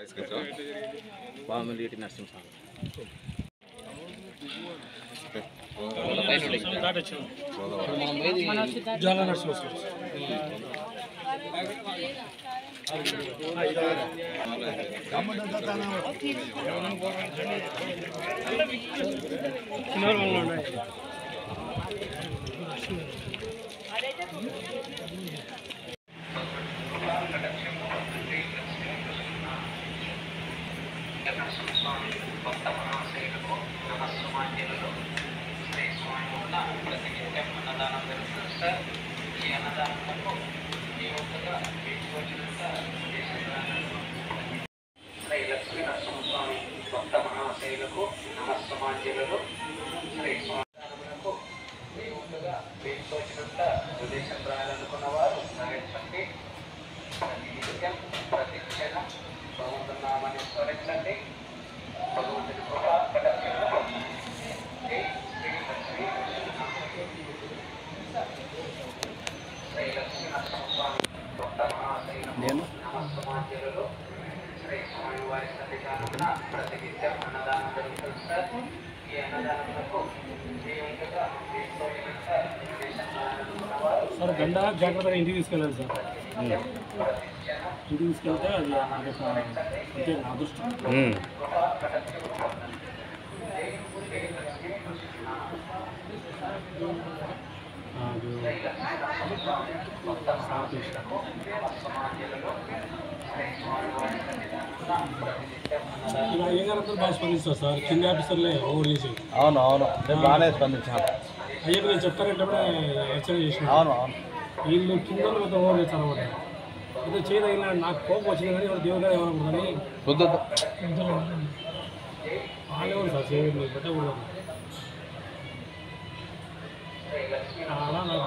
తీసుకొచ్చాం బామిరెడ్డి నరసింహస్వామి జాల నరసింహస్వామి భక్త మహాశైలకు నమస్సుమాన్యులలో శ్రీ స్వామి వల్ల ప్రతి నిత్యం అన్నదానం జరుగుతుంది సార్. ఈ అన్నదానంలో మీ వంతుగా మీకు వచ్చినంత శ్రీ లక్ష్మీ నరసింహస్వామి భక్త మహాశైలకు నమస్సుమాన్యులలో శ్రీ స్వామికు మీ వంతుగా మీకు వచ్చినంత విదేశం రాయాలనుకున్న వారు సాగించండి. ప్రతి నిత్యం ప్రతి క్షణం భగవంతుని నామాన్ని స్మరించండి. భగవంతుని కృపా కటాక్షాలను పొందండి. శ్రీ లక్ష్మీ నరసింహస్వామి భక్త మహాశైలకు నమస్సుమాన్యులలో శ్రీ స్వామి వారి సన్నిధానమున ప్రతి నిత్యం అన్నదానం జరుగుతుంది సార్. ఈ అన్నదానములకు మీ వంతుగా తీసుకోలేనంత విదేశం రాయాలనుకున్న వారు సార్ గంట జాగ్రత్తగా ఇంటికి తీసుకెళ్ళాలి సార్. ఇంటికి తీసుకెళ్తే అది అంతే నా అదృష్టం. ఇలా అయ్యగారంతా బాగా స్పందిస్తారు సార్. కింద ఆఫీసర్లే ఓవర్ చేసి. అవును అవును నేను బాగానే స్పందించాను. అయ్యకు నేను చెప్తానంటే హెచ్చరిక చేసిన. అవును అవును వీళ్ళు కింద ఓవర్ చేస్తారు అనమాట. ఏదో చేయదగిన నాకు కోపం వచ్చింది కానీ వాడు దేవుడు ఏమనుకుందని వాళ్ళేవారు సార్ చేయలేదు పెట్టకూడదు అలా నాకు